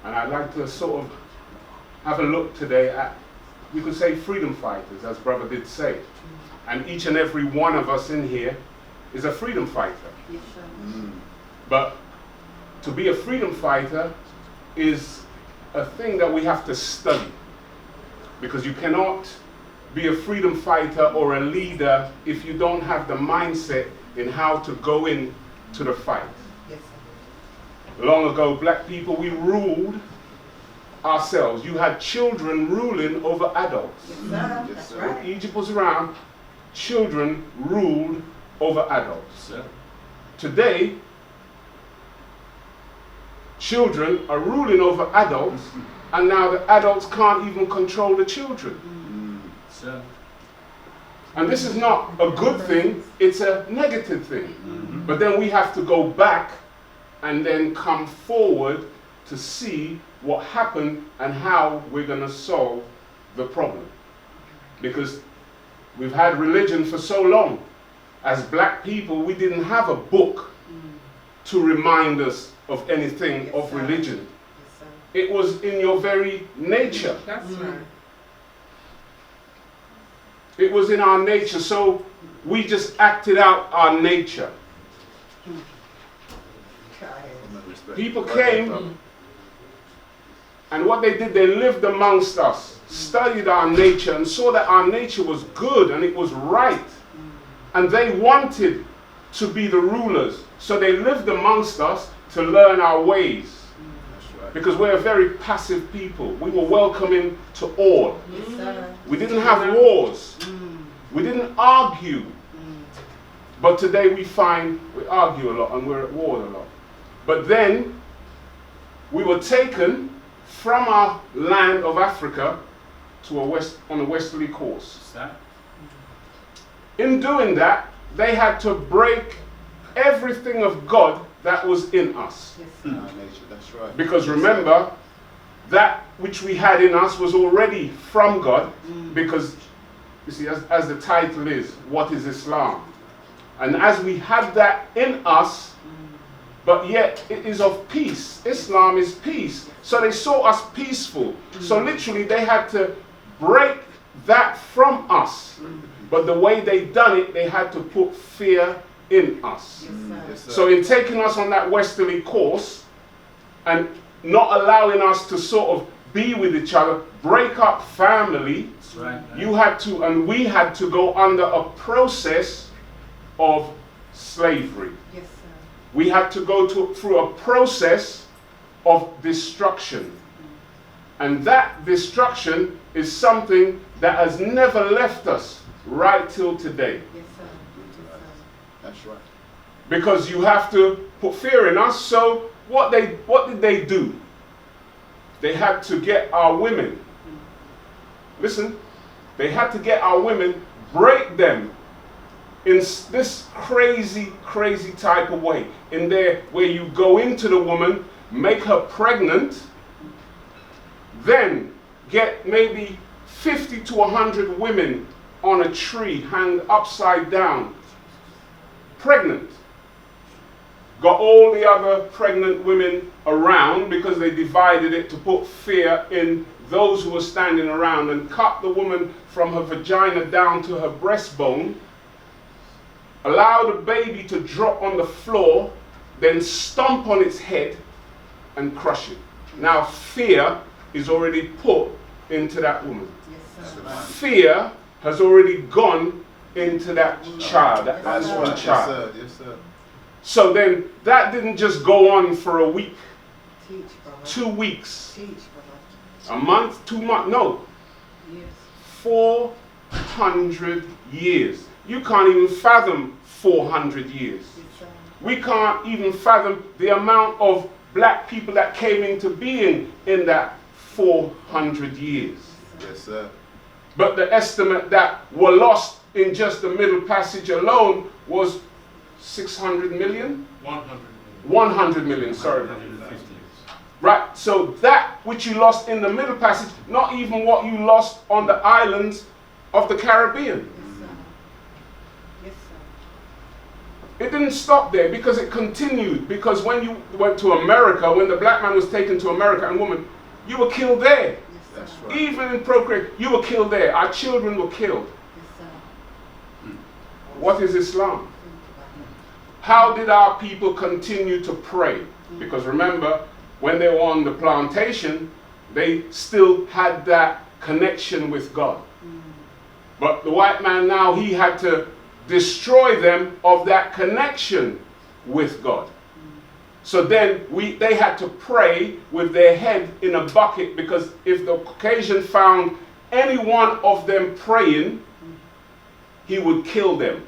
And I'd like to sort of have a look today at, you could say, freedom fighters, as Brother did say. And each and every one of us in here is a freedom fighter. Yes, sir. But to be a freedom fighter is a thing that we have to study. Because you cannot be a freedom fighter or a leader if you don't have the mindset in how to go in to the fight. Yes, sir. Long ago, black people, we ruled ourselves. You had children ruling over adults. Yes, sir. That's When right. Egypt was around, children ruled over adults. Today, children are ruling over adults, and now the adults can't even control the children. And this is not a good thing, it's a negative thing. But then we have to go back and then come forward to see what happened and how we're going to solve the problem. Because we've had religion for so long. As black people, we didn't have a book to remind us of anything of religion. Yes, sir. It was in your very nature. That's right. It was in our nature, so we just acted out our nature. People came, and what they did, they lived amongst us, studied our nature, and saw that our nature was good and it was right. And they wanted to be the rulers, so they lived amongst us to learn our ways. Because we're a very passive people. We were welcoming to all. Yes, sir. We didn't have wars. We didn't argue. But today we find we argue a lot and we're at war a lot. But then we were taken from our land of Africa to on a westerly course. In doing that, they had to break everything of God that was in us. Yes, sir. That's right. Because remember, that which we had in us was already from God. Because, you see, as the title is, what is Islam? And as we had that in us, but yet it is of peace. Islam is peace. So they saw us peaceful. So literally they had to break that from us. But the way they done it, they had to put fear in us. Yes, sir. Yes, sir. So in taking us on that westerly course and not allowing us to sort of be with each other, break up family, you had to, and we had to go under a process of slavery. Yes, sir. We had to go through a process of destruction. And that destruction is something that has never left us right till today. Yes, sir. That's right. Because you have to put fear in us. So what did they do? They had to get our women. Listen, they had to get our women, break them in this crazy, crazy type of way. In there, where you go into the woman, make her pregnant, then get maybe 50 to 100 women on a tree, hanged upside down, pregnant. Got all the other pregnant women around because they divided it to put fear in those who were standing around, and cut the woman from her vagina down to her breastbone, allow the baby to drop on the floor, then stomp on its head and crush it. Now fear is already put into that woman. Yes, sir. Fear has already gone into that child, that That's unborn right. child. Yes, sir. So then that didn't just go on for a week, Teach, brother. 2 weeks, Teach, brother. a month, 2 months, no, Yes. 400 years. You can't even fathom 400 years. Yes, sir. We can't even fathom the amount of black people that came into being in that 400 years. Yes, sir. But the estimate that were lost in just the Middle Passage alone was 600 million? 100 million, sorry. Right, so that which you lost in the Middle Passage, not even what you lost on the islands of the Caribbean. Yes, sir. Yes, sir. It didn't stop there because it continued. Because when you went to America, when the black man was taken to America and woman, you were killed there. That's right. Even in procreation, you were killed there. Our children were killed. What is Islam? How did our people continue to pray? Because remember, when they were on the plantation, they still had that connection with God. But the white man now, he had to destroy them of that connection with God. So then they had to pray with their head in a bucket, because if the Caucasian found any one of them praying, he would kill them.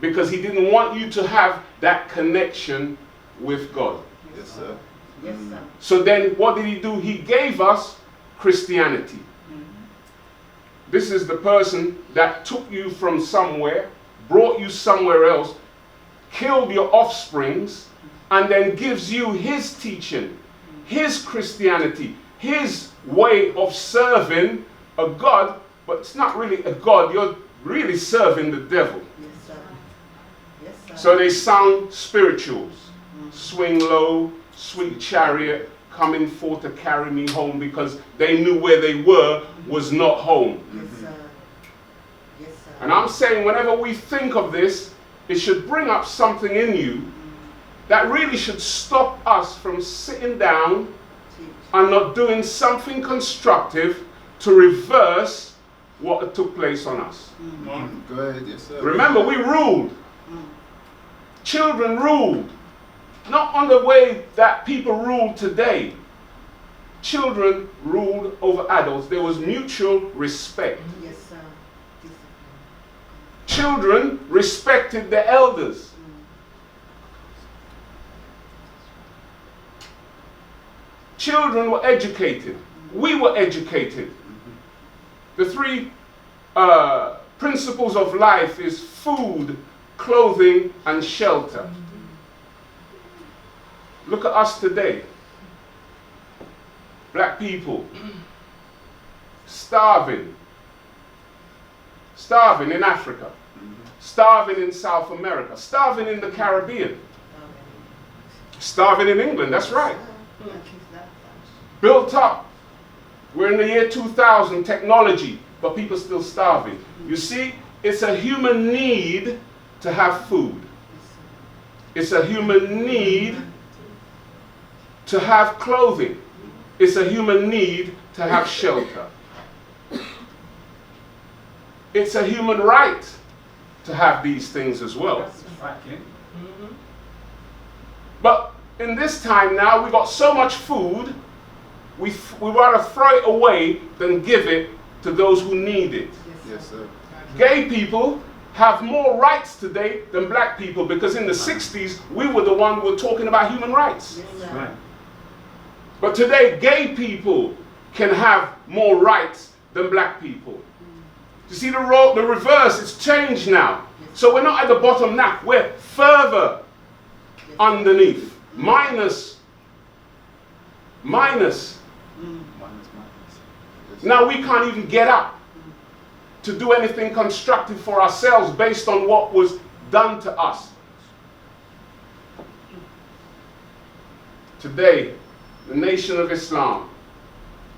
Because he didn't want you to have that connection with God. Yes, sir. Yes, sir. So then what did he do? He gave us Christianity. This is the person that took you from somewhere, brought you somewhere else, killed your offsprings, and then gives you his teaching, his Christianity, his way of serving a God, but it's not really a God, you're really serving the devil. Yes, sir. Yes, sir. So they sound spirituals. Swing low, sweet chariot, coming forth to carry me home, because they knew where they were was not home. Yes, sir. Yes, sir. And I'm saying whenever we think of this, it should bring up something in you that really should stop us from sitting down Teach. and not doing something constructive to reverse what took place on us. Go ahead, yes, sir. Remember, we ruled. Children ruled. Not on the way that people rule today. Children ruled over adults. There was mutual respect. Yes, sir. Discipline. Children respected the elders. Children were educated. We were educated. The three principles of life is food, clothing, and shelter. Look at us today. Black people. Starving. Starving in Africa. Starving in South America. Starving in the Caribbean. Starving in England, that's right. Built up. We're in the year 2000, technology, but people still starving. You see, it's a human need to have food. It's a human need to have clothing. It's a human need to have shelter. It's a human right to have these things as well. But in this time now, we got so much food, we rather throw it away than give it to those who need it. Yes, sir. Gay people have more rights today than black people, because in the 60s, we were the one who were talking about human rights. Yes, sir. But today, gay people can have more rights than black people. You see the reverse, it's changed now. So we're not at the bottom now, we're further underneath. Minus. Now we can't even get up to do anything constructive for ourselves based on what was done to us. Today, the Nation of Islam,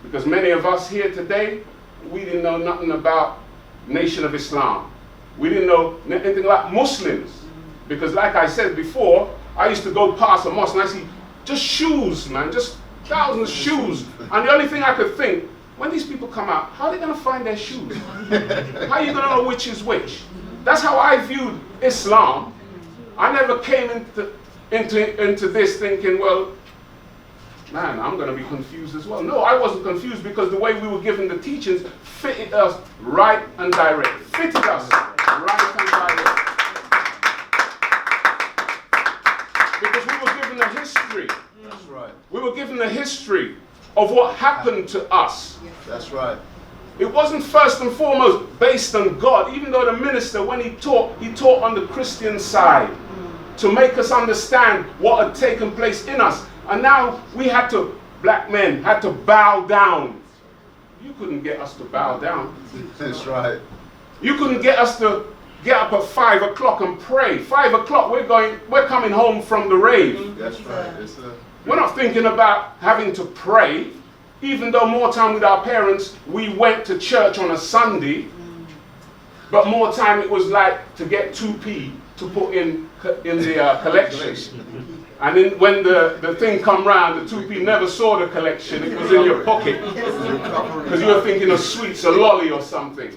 because many of us here today, we didn't know nothing about Nation of Islam. We didn't know anything about Muslims, because like I said before, I used to go past a mosque and I see just shoes, man, just thousands of shoes. And the only thing I could think, when these people come out, how are they going to find their shoes? How are you going to know which is which? That's how I viewed Islam. I never came into this thinking, well, man, I'm going to be confused as well. No, I wasn't confused, because the way we were given the teachings fitted us right and direct. Fitted us right and direct. Because we were given a history. That's right. We were given a history of what happened to us. That's right. It wasn't first and foremost based on God, even though the minister, when he taught on the Christian side to make us understand what had taken place in us. And now black men had to bow down. You couldn't get us to bow down. That's right. You couldn't get us to get up at 5 o'clock and pray. 5 o'clock, we're coming home from the rave. That's right. Yes, sir. We're not thinking about having to pray, even though more time with our parents, we went to church on a Sunday, but more time it was like to get 2p to put in the collection. And then when the thing come round, the 2p never saw the collection, it was in your pocket. Because you were thinking of sweets, a lolly or something.